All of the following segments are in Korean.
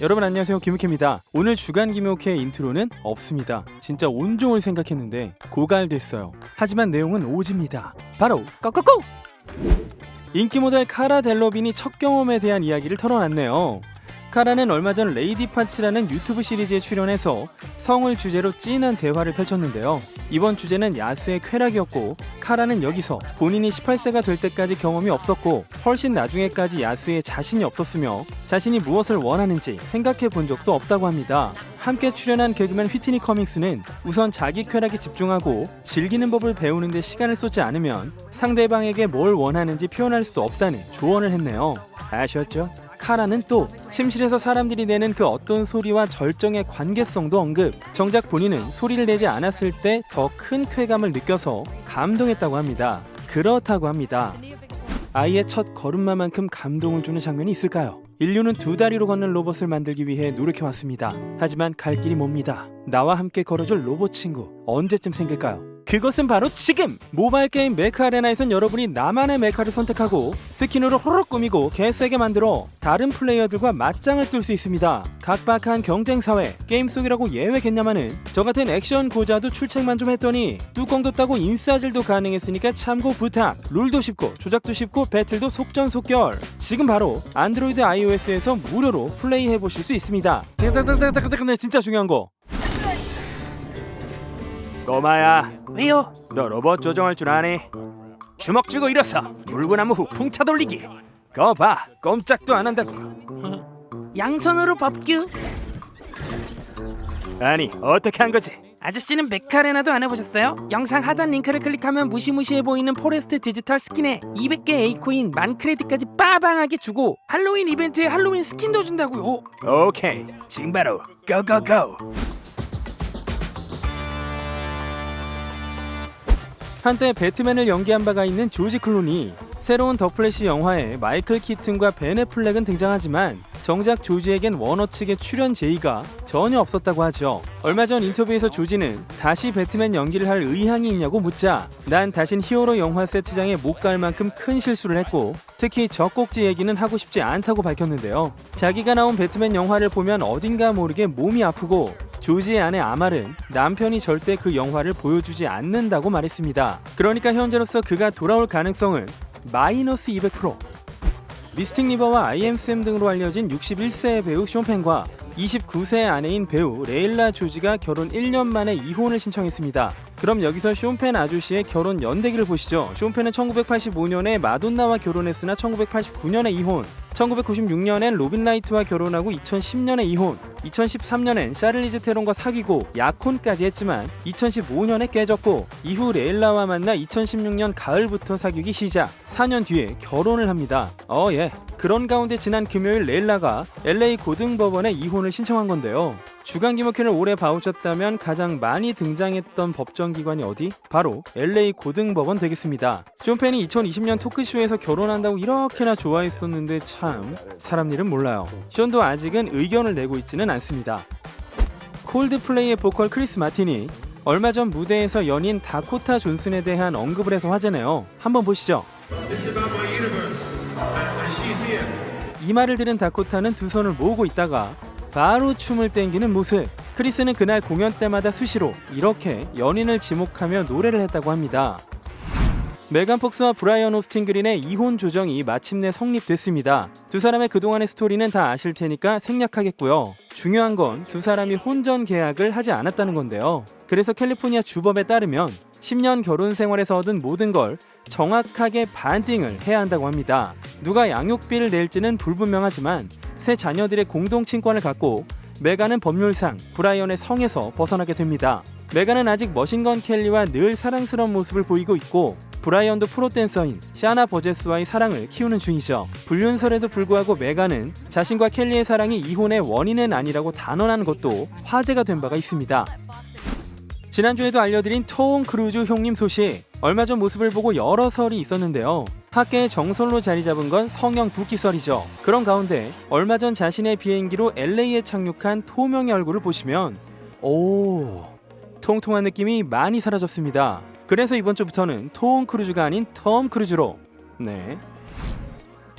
여러분 안녕하세요, 김우케입니다. 오늘 주간 김우케의 인트로는 없습니다. 진짜 온종을 생각했는데 고갈됐어요. 하지만 내용은 오집니다. 바로 꺼꺼꺼! 인기 모델 카라 델로빈이 첫 경험에 대한 이야기를 털어놨네요. 카라는 얼마 전 레이디 파츠라는 유튜브 시리즈에 출연해서 성을 주제로 찐한 대화를 펼쳤는데요. 이번 주제는 야스의 쾌락이었고, 카라는 여기서 본인이 18세가 될 때까지 경험이 없었고 훨씬 나중에까지 야스에 자신이 없었으며 자신이 무엇을 원하는지 생각해 본 적도 없다고 합니다. 함께 출연한 개그맨 휘트니 커밍스는 우선 자기 쾌락에 집중하고 즐기는 법을 배우는 데 시간을 쏟지 않으면 상대방에게 뭘 원하는지 표현할 수도 없다는 조언을 했네요. 아셨죠? 카라는 또 침실에서 사람들이 내는 그 어떤 소리와 절정의 관계성도 언급. 정작 본인은 소리를 내지 않았을 때 더 큰 쾌감을 느껴서 감동했다고 합니다. 그렇다고 합니다. 아이의 첫 걸음마만큼 감동을 주는 장면이 있을까요? 인류는 두 다리로 걷는 로봇을 만들기 위해 노력해왔습니다. 하지만 갈 길이 멉니다. 나와 함께 걸어줄 로봇 친구 언제쯤 생길까요? 그것은 바로 지금! 모바일 게임 메카 아레나에선 여러분이 나만의 메카를 선택하고 스킨으로 호로록 꾸미고 개세게 만들어 다른 플레이어들과 맞짱을 뜰 수 있습니다. 각박한 경쟁사회, 게임 속이라고 예외겠냐마는 저같은 액션 고자도 출첵만 좀 했더니 뚜껑도 따고 인싸질도 가능했으니까 참고 부탁! 룰도 쉽고 조작도 쉽고 배틀도 속전속결! 지금 바로 안드로이드 iOS에서 무료로 플레이해보실 수 있습니다. 잠깐 진짜 중요한 거! 꼬마야, 왜요? 너 로봇 조종할 줄 아니? 주먹 쥐고 일어서 물구나무 후 풍차 돌리기. 거 봐, 꼼짝도 안 한다고. 양손으로 법규. 아니, 어떻게 한 거지? 아저씨는 메카레나도 안 해보셨어요? 영상 하단 링크를 클릭하면 무시무시해 보이는 포레스트 디지털 스킨에 200개 A코인 10,000크레딧까지 빠방하게 주고 할로윈 이벤트에 할로윈 스킨도 준다고요. 오케이, 지금 바로 고고고! 한때 배트맨을 연기한 바가 있는 조지 클루니. 새로운 더 플래시 영화에 마이클 키튼과 벤 애플렉은 등장하지만 정작 조지에겐 워너 측의 출연 제의가 전혀 없었다고 하죠. 얼마 전 인터뷰에서 조지는 다시 배트맨 연기를 할 의향이 있냐고 묻자 난 다신 히어로 영화 세트장에 못 갈 만큼 큰 실수를 했고 특히 젖꼭지 얘기는 하고 싶지 않다고 밝혔는데요. 자기가 나온 배트맨 영화를 보면 어딘가 모르게 몸이 아프고 조지의 아내 아말은 남편이 절대 그 영화를 보여주지 않는다고 말했습니다. 그러니까 현재로서 그가 돌아올 가능성은 마이너스 200%. 미스틱 리버와 IM쌤 등으로 알려진 61세의 배우 쇼 펜과 29세의 아내인 배우 레일라 조지가 결혼 1년 만에 이혼을 신청했습니다. 그럼 여기서 쇼 펜 아저씨의 결혼 연대기를 보시죠. 쇼 펜은 1985년에 마돈나와 결혼했으나 1989년에 이혼, 1996년엔 로빈 라이트와 결혼하고 2010년에 이혼, 2013년엔 샤를리즈 테론과 사귀고 약혼까지 했지만 2015년에 깨졌고 이후 레일라와 만나 2016년 가을부터 사귀기 시작, 4년 뒤에 결혼을 합니다. 그런 가운데 지난 금요일 레일라가 LA 고등법원에 이혼을 신청한 건데요. 주간 김어캔을 오래 봐오셨다면 가장 많이 등장했던 법정기관이 어디? 바로 LA 고등법원 되겠습니다. 쇼 펜이 2020년 토크쇼에서 결혼한다고 이렇게나 좋아했었는데 참 사람 일은 몰라요. 쇼도 아직은 의견을 내고 있지는 않습니다. 콜드플레이의 보컬 크리스 마틴이 얼마 전 무대에서 연인 다코타 존슨에 대한 언급을 해서 화제네요. 한번 보시죠. 이 말을 들은 다코타는 두 손을 모으고 있다가 바로 춤을 땡기는 모습. 크리스는 그날 공연 때마다 수시로 이렇게 연인을 지목하며 노래를 했다고 합니다. 메간 폭스와 브라이언 오스틴 그린의 이혼 조정이 마침내 성립됐습니다. 두 사람의 그동안의 스토리는 다 아실 테니까 생략하겠고요. 중요한 건 두 사람이 혼전 계약을 하지 않았다는 건데요. 그래서 캘리포니아 주법에 따르면 10년 결혼 생활에서 얻은 모든 걸 정확하게 반띵을 해야 한다고 합니다. 누가 양육비를 낼지는 불분명하지만 세 자녀들의 공동 친권을 갖고 메간은 법률상 브라이언의 성에서 벗어나게 됩니다. 메간은 아직 머신건 켈리와 늘 사랑스러운 모습을 보이고 있고 브라이언도 프로댄서인 샤나 버제스와의 사랑을 키우는 중이죠. 불륜설에도 불구하고 메간은 자신과 켈리의 사랑이 이혼의 원인은 아니라고 단언하는 것도 화제가 된 바가 있습니다. 지난주에도 알려드린 톰 크루즈 형님 소식. 얼마 전 모습을 보고 여러 설이 있었는데요. 학계의 정설로 자리 잡은 건 성형 붓기설이죠. 그런 가운데 얼마 전 자신의 비행기로 LA에 착륙한 톰 형의 얼굴을 보시면 통통한 느낌이 많이 사라졌습니다. 그래서 이번 주부터는 톰 크루즈가 아닌 톰 크루즈로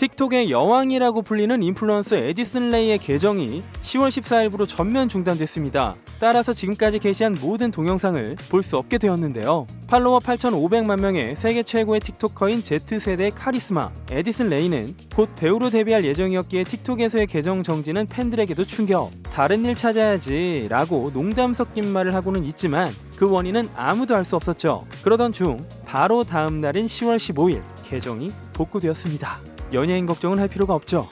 틱톡의 여왕이라고 불리는 인플루언서 에디슨 레이의 계정이 10월 14일부로 전면 중단됐습니다. 따라서 지금까지 게시한 모든 동영상을 볼 수 없게 되었는데요. 팔로워 8,500만 명의 세계 최고의 틱토커인 Z세대의 카리스마 에디슨 레이는 곧 배우로 데뷔할 예정이었기에 틱톡에서의 계정 정지는 팬들에게도 충격. 다른 일 찾아야지 라고 농담 섞인 말을 하고는 있지만 그 원인은 아무도 알 수 없었죠. 그러던 중 바로 다음 날인 10월 15일 계정이 복구되었습니다. 연예인 걱정은 할 필요가 없죠.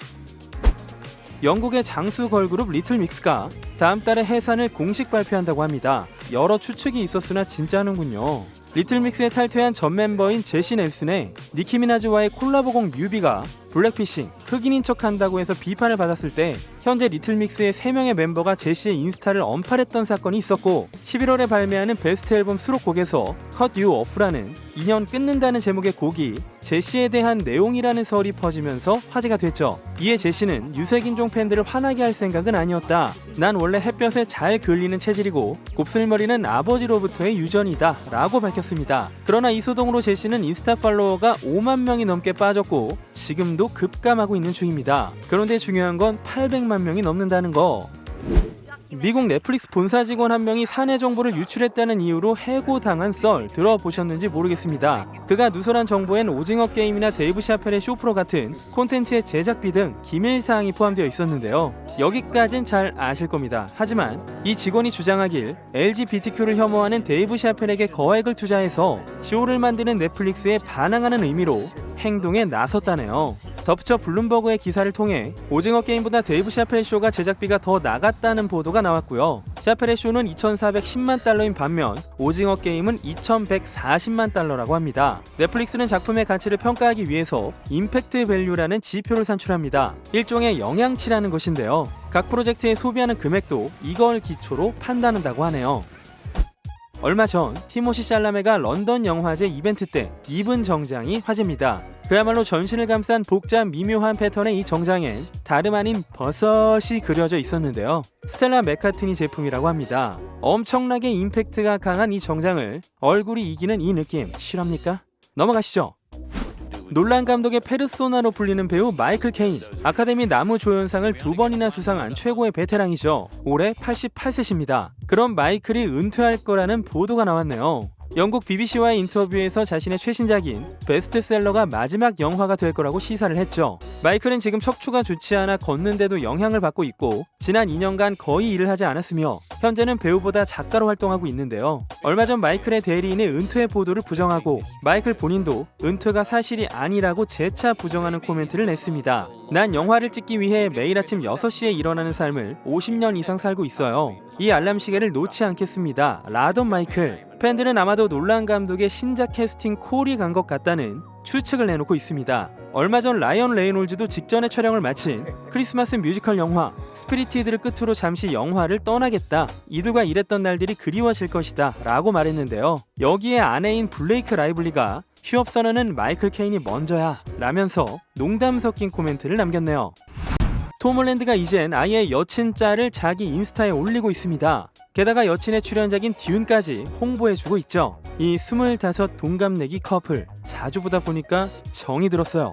영국의 장수 걸그룹 리틀 믹스가 다음 달에 해산을 공식 발표한다고 합니다. 여러 추측이 있었으나 진짜 하는군요. 리틀 믹스에 탈퇴한 전 멤버인 제시 넬슨의 니키 미나즈와의 콜라보곡 뮤비가 블랙피싱, 흑인인 척한다고 해서 비판을 받았을 때 현재 리틀 믹스의 3명의 멤버가 제시의 인스타를 언팔했던 사건이 있었고 11월에 발매하는 베스트 앨범 수록곡에서 Cut You Off라는 2년 끊는다는 제목의 곡이 제시에 대한 내용이라는 설이 퍼지면서 화제가 됐죠. 이에 제시는 유색인종 팬들을 화나게 할 생각은 아니었다. 난 원래 햇볕에 잘 그을리는 체질이고 곱슬머리는 아버지로부터의 유전이다 라고 밝혔습니다. 그러나 이 소동으로 제시는 인스타 팔로워가 5만 명이 넘게 빠졌고 지금도 급감하고 있는 중입니다. 그런데 중요한 건 800만 명이 넘는다는 거. 미국 넷플릭스 본사 직원 한 명이 사내 정보를 유출했다는 이유로 해고당한 썰 들어보셨는지 모르겠습니다. 그가 누설한 정보엔 오징어 게임이나 데이브 샤펠의 쇼프로 같은 콘텐츠의 제작비 등 기밀사항이 포함되어 있었는데요. 여기까진 잘 아실 겁니다. 하지만 이 직원이 주장하길 LGBTQ를 혐오하는 데이브 샤펠에게 거액을 투자해서 쇼를 만드는 넷플릭스에 반항하는 의미로 행동에 나섰다네요. 덧붙여 블룸버그의 기사를 통해 오징어 게임보다 데이브 샤펠 쇼가 제작비가 더 나갔다는 보도가 나왔고요. 샤펠의 쇼는 2,410만 달러인 반면 오징어 게임은 2,140만 달러라고 합니다. 넷플릭스는 작품의 가치를 평가하기 위해서 임팩트 밸류라는 지표를 산출합니다. 일종의 영향치라는 것인데요. 각 프로젝트에 소비하는 금액도 이걸 기초로 판단한다고 하네요. 얼마 전 티모시 샬라메가 런던 영화제 이벤트 때 입은 정장이 화제입니다. 그야말로 전신을 감싼 복잡 미묘한 패턴의 이 정장엔 다름 아닌 버섯이 그려져 있었는데요. 스텔라 맥카트니 제품이라고 합니다. 엄청나게 임팩트가 강한 이 정장을 얼굴이 이기는 이 느낌 실합니까? 넘어가시죠. 놀란 감독의 페르소나로 불리는 배우 마이클 케인. 아카데미 나무조연상을 2번이나 수상한 최고의 베테랑이죠. 올해 88세십니다. 그럼 마이클이 은퇴할 거라는 보도가 나왔네요. 영국 BBC와의 인터뷰에서 자신의 최신작인 베스트셀러가 마지막 영화가 될 거라고 시사를 했죠. 마이클은 지금 척추가 좋지 않아 걷는데도 영향을 받고 있고 지난 2년간 거의 일을 하지 않았으며 현재는 배우보다 작가로 활동하고 있는데요. 얼마 전 마이클의 대리인의 은퇴 보도를 부정하고 마이클 본인도 은퇴가 사실이 아니라고 재차 부정하는 코멘트를 냈습니다. 난 영화를 찍기 위해 매일 아침 6시에 일어나는 삶을 50년 이상 살고 있어요. 이 알람 시계를 놓지 않겠습니다. 라던 마이클. 팬들은 아마도 놀란 감독의 신작 캐스팅 콜이 간 것 같다는 추측을 내놓고 있습니다. 얼마 전 라이언 레이놀즈도 직전에 촬영을 마친 크리스마스 뮤지컬 영화 스피리티드를 끝으로 잠시 영화를 떠나겠다. 이들과 일했던 날들이 그리워질 것이다 라고 말했는데요. 여기에 아내인 블레이크 라이블리가 휴업 선언은 마이클 케인이 먼저야 라면서 농담 섞인 코멘트를 남겼네요. 톰 홀랜드가 이젠 아예 여친 짤을 자기 인스타에 올리고 있습니다. 게다가 여친의 출연작인 듀운까지 홍보해주고 있죠. 이 25 동갑내기 커플 자주 보다 보니까 정이 들었어요.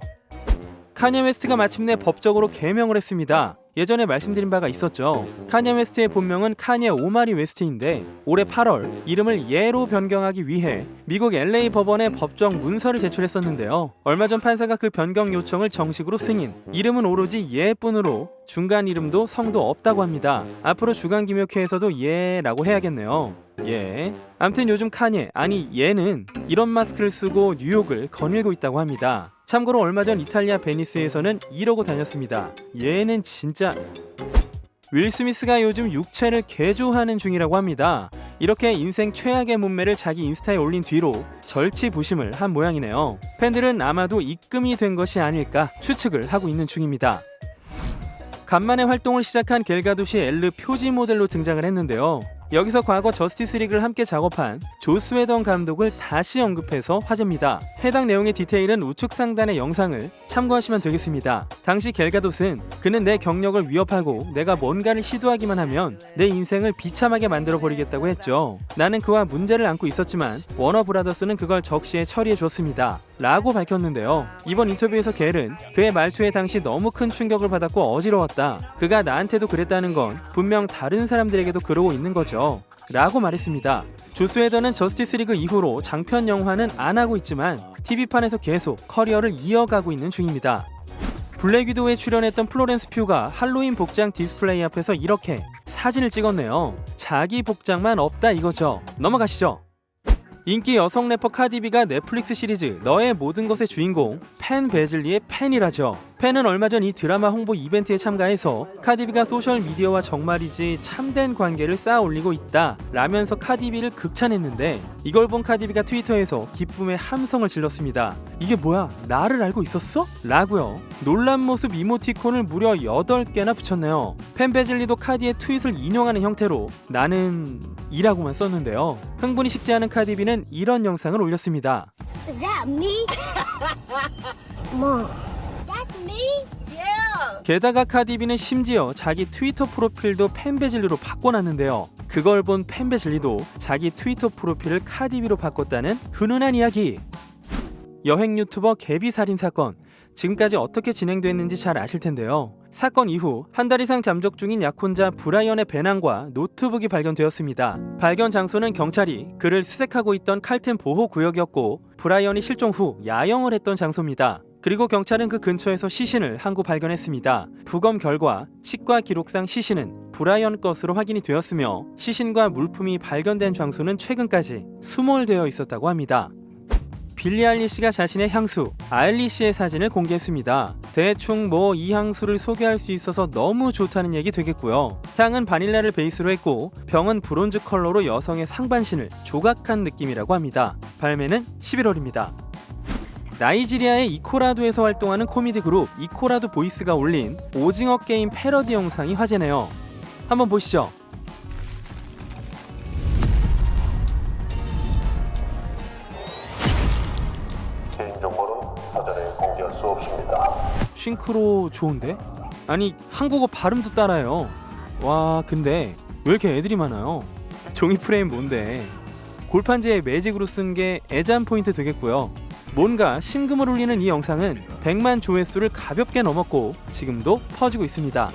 카니에 웨스트가 마침내 법적으로 개명을 했습니다. 예전에 말씀드린 바가 있었죠. 카니에 웨스트의 본명은 카니에 오마리 웨스트인데 올해 8월 이름을 예로 변경하기 위해 미국 LA 법원에 법정 문서를 제출했었는데요. 얼마 전 판사가 그 변경 요청을 정식으로 승인. 이름은 오로지 예뿐으로 중간 이름도 성도 없다고 합니다. 앞으로 주간기묘회에서도 예라고 해야겠네요. 예. 암튼 요즘 카니에, 아니 예는 이런 마스크를 쓰고 뉴욕을 거닐고 있다고 합니다. 참고로 얼마 전 이탈리아 베니스에서는 이러고 다녔습니다. 얘는 진짜... 윌 스미스가 요즘 육체를 개조하는 중이라고 합니다. 이렇게 인생 최악의 몸매를 자기 인스타에 올린 뒤로 절치부심을 한 모양이네요. 팬들은 아마도 입금이 된 것이 아닐까 추측을 하고 있는 중입니다. 간만에 활동을 시작한 겔가도시 엘르 표지 모델로 등장을 했는데요. 여기서 과거 저스티스 리그를 함께 작업한 조스 웨던 감독을 다시 언급해서 화제입니다. 해당 내용의 디테일은 우측 상단의 영상을 참고하시면 되겠습니다. 당시 겔가돗은 그는 내 경력을 위협하고 내가 뭔가를 시도하기만 하면 내 인생을 비참하게 만들어버리겠다고 했죠. 나는 그와 문제를 안고 있었지만 워너브라더스는 그걸 적시에 처리해 줬습니다. 라고 밝혔는데요. 이번 인터뷰에서 겔은 그의 말투에 당시 너무 큰 충격을 받았고 어지러웠다. 그가 나한테도 그랬다는 건 분명 다른 사람들에게도 그러고 있는 거죠. 라고 말했습니다. 조스 웨더는 저스티스 리그 이후로 장편 영화는 안 하고 있지만 TV판에서 계속 커리어를 이어가고 있는 중입니다. 블랙 위도우에 출연했던 플로렌스 퓨가 할로윈 복장 디스플레이 앞에서 이렇게 사진을 찍었네요. 자기 복장만 없다 이거죠. 넘어가시죠. 인기 여성 래퍼 카디비가 넷플릭스 시리즈 너의 모든 것의 주인공 펜 베즐리의 펜이라죠. 펜은 얼마 전 이 드라마 홍보 이벤트에 참가해서 카디비가 소셜미디어와 정말이지 참된 관계를 쌓아 올리고 있다 라면서 카디비를 극찬했는데 이걸 본 카디비가 트위터에서 기쁨의 함성을 질렀습니다. 이게 뭐야? 나를 알고 있었어? 라고요. 놀란 모습 이모티콘을 무려 8개나 붙였네요. 펜 베즐리도 카디의 트윗을 인용하는 형태로 나는 이라고만 썼는데요. 흥분이 식지 않은 카디비는 이런 영상을 올렸습니다. Is that me? Mom, that's me? Yeah. 게다가 카디비는 심지어 자기 트위터 프로필도 펜베즐리로 바꿔놨는데요. 그걸 본 펜베즐리도 자기 트위터 프로필을 카디비로 바꿨다는 훈훈한 이야기. 여행 유튜버 개비 살인 사건, 지금까지 어떻게 진행됐는지 잘 아실 텐데요. 사건 이후 한 달 이상 잠적 중인 약혼자 브라이언의 배낭과 노트북이 발견되었습니다. 발견 장소는 경찰이 그를 수색하고 있던 칼튼 보호구역이었고 브라이언이 실종 후 야영을 했던 장소입니다. 그리고 경찰은 그 근처에서 시신을 한 구 발견했습니다. 부검 결과 치과 기록상 시신은 브라이언 것으로 확인이 되었으며 시신과 물품이 발견된 장소는 최근까지 수몰되어 있었다고 합니다. 빌리 아일리시가 자신의 향수 아일리시의 사진을 공개했습니다. 대충 이 향수를 소개할 수 있어서 너무 좋다는 얘기 되겠고요. 향은 바닐라를 베이스로 했고 병은 브론즈 컬러로 여성의 상반신을 조각한 느낌이라고 합니다. 발매는 11월입니다. 나이지리아의 이코라도에서 활동하는 코미디 그룹 이코라도 보이스가 올린 오징어 게임 패러디 영상이 화제네요. 한번 보시죠. 개인정보는 사전에 공개할 수 없습니다. 싱크로 좋은데? 아니 한국어 발음도 따라해요. 와 근데 왜 이렇게 애들이 많아요? 종이 프레임 뭔데? 골판지에 매직으로 쓴 게 애잔 포인트 되겠고요. 뭔가 심금을 울리는 이 영상은 100만 조회수를 가볍게 넘었고 지금도 퍼지고 있습니다.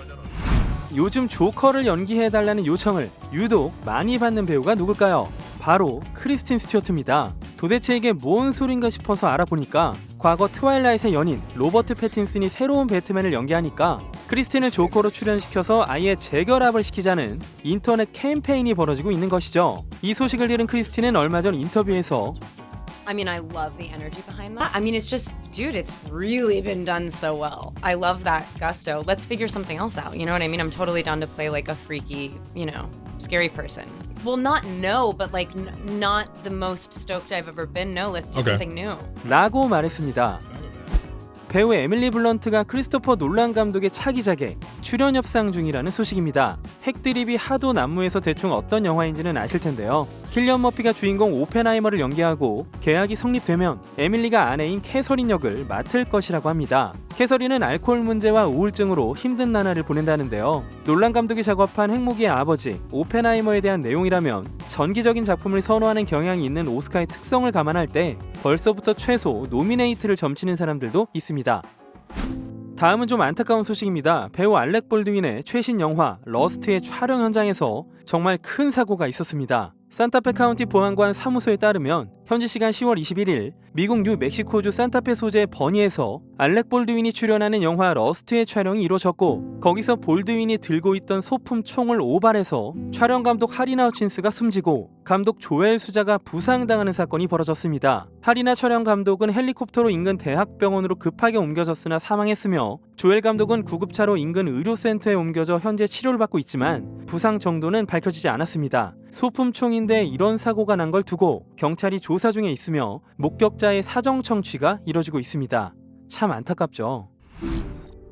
요즘 조커를 연기해달라는 요청을 유독 많이 받는 배우가 누굴까요? 바로 크리스틴 스튜어트입니다. 도대체 이게 뭔 소린가 싶어서 알아보니까 과거 트와일라잇의 연인 로버트 패틴슨이 새로운 배트맨을 연기하니까 크리스틴을 조커로 출연시켜서 아예 재결합을 시키자는 인터넷 캠페인이 벌어지고 있는 것이죠. 이 소식을 들은 크리스틴은 얼마 전 인터뷰에서 I mean, I love the energy behind that. I mean, it's just, dude, it's really been done so well. I love that gusto. Let's figure something else out. You know what I mean? I'm totally down to play like a freaky, scary person. Well, not no, but like not the most stoked I've ever been. No, let's do something new. 라고 말했습니다. 배우 에밀리 블런트가 크리스토퍼 놀란 감독의 차기작에 출연 협상 중이라는 소식입니다. 핵드립이 하도 난무해서 대충 어떤 영화인지는 아실 텐데요. 킬리언 머피가 주인공 오펜하이머를 연기하고 계약이 성립되면 에밀리가 아내인 캐서린 역을 맡을 것이라고 합니다. 캐서린은 알코올 문제와 우울증으로 힘든 나날을 보낸다는데요. 놀란 감독이 작업한 핵무기의 아버지 오펜하이머에 대한 내용이라면 전기적인 작품을 선호하는 경향이 있는 오스카의 특성을 감안할 때 벌써부터 최소 노미네이트를 점치는 사람들도 있습니다. 다음은 좀 안타까운 소식입니다. 배우 알렉 볼드윈의 최신 영화 러스트의 촬영 현장에서 정말 큰 사고가 있었습니다. 산타페 카운티 보안관 사무소에 따르면 현지 시간 10월 21일 미국 뉴멕시코주 산타페 소재 버니에서 알렉 볼드윈이 출연하는 영화 러스트의 촬영이 이루어졌고 거기서 볼드윈이 들고 있던 소품 총을 오발해서 촬영 감독 하리나 허친스가 숨지고 감독 조엘 수자가 부상당하는 사건이 벌어졌습니다. 하리나 촬영 감독은 헬리콥터로 인근 대학병원으로 급하게 옮겨졌으나 사망했으며 조엘 감독은 구급차로 인근 의료센터에 옮겨져 현재 치료를 받고 있지만 부상 정도는 밝혀지지 않았습니다. 소품총인데 이런 사고가 난 걸 두고 경찰이 조사 중에 있으며 목격자의 사정 청취가 이뤄지고 있습니다. 참 안타깝죠.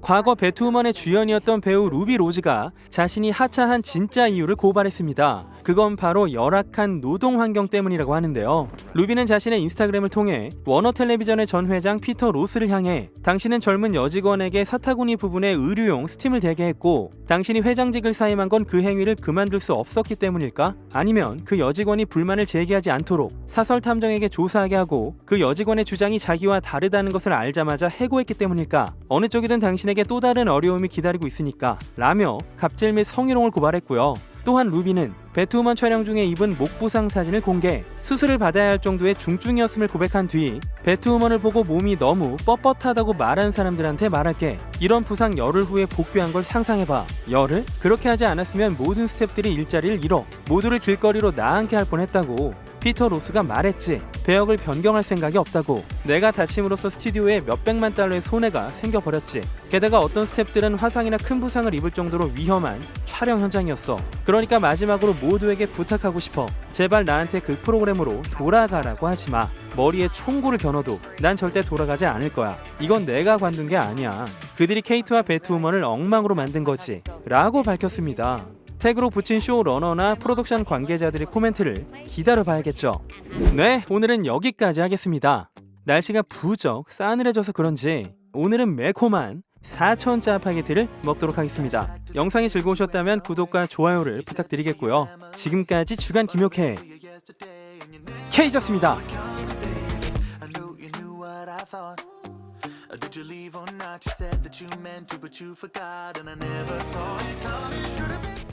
과거 배트우먼의 주연이었던 배우 루비 로즈가 자신이 하차한 진짜 이유를 고발했습니다. 그건 바로 열악한 노동 환경 때문이라고 하는데요. 루비는 자신의 인스타그램을 통해 워너텔레비전의 전 회장 피터 로스를 향해 당신은 젊은 여직원에게 사타구니 부분에 의류용 스팀을 대게 했고 당신이 회장직을 사임한 건 그 행위를 그만둘 수 없었기 때문일까? 아니면 그 여직원이 불만을 제기하지 않도록 사설 탐정에게 조사하게 하고 그 여직원의 주장이 자기와 다르다는 것을 알자마자 해고했기 때문일까? 어느 쪽이든 당신에게 또 다른 어려움이 기다리고 있으니까 라며 갑질 및 성희롱을 고발했고요. 또한 루비는 배트우먼 촬영 중에 입은 목 부상 사진을 공개, 수술을 받아야 할 정도의 중증이었음을 고백한 뒤 배트우먼을 보고 몸이 너무 뻣뻣하다고 말한 사람들한테 말할게. 이런 부상 열흘 후에 복귀한 걸 상상해봐. 열흘? 그렇게 하지 않았으면 모든 스태프들이 일자리를 잃어 모두를 길거리로 나앉게 할 뻔했다고 피터 로스가 말했지. 배역을 변경할 생각이 없다고. 내가 다침으로써 스튜디오에 몇백만 달러의 손해가 생겨버렸지. 게다가 어떤 스태프들은 화상이나 큰 부상을 입을 정도로 위험한 촬영 현장이었어. 그러니까 마지막으로 모두에게 부탁하고 싶어. 제발 나한테 그 프로그램으로 돌아가라고 하지마. 머리에 총구를 겨눠도 난 절대 돌아가지 않을 거야. 이건 내가 관둔 게 아니야. 그들이 케이트와 배트우먼을 엉망으로 만든 거지 라고 밝혔습니다. 태그로 붙인 쇼러너나 프로덕션 관계자들의 코멘트를 기다려봐야겠죠. 네, 오늘은 여기까지 하겠습니다. 날씨가 부쩍 싸늘해져서 그런지 오늘은 매콤한 4천 짜파게티를 먹도록 하겠습니다. 영상이 즐거우셨다면 구독과 좋아요를 부탁드리겠고요. 지금까지 주간 김효케 K였습니다. Did you leave or not? You said that you meant to, but you forgot, and I never saw it coming. Should have been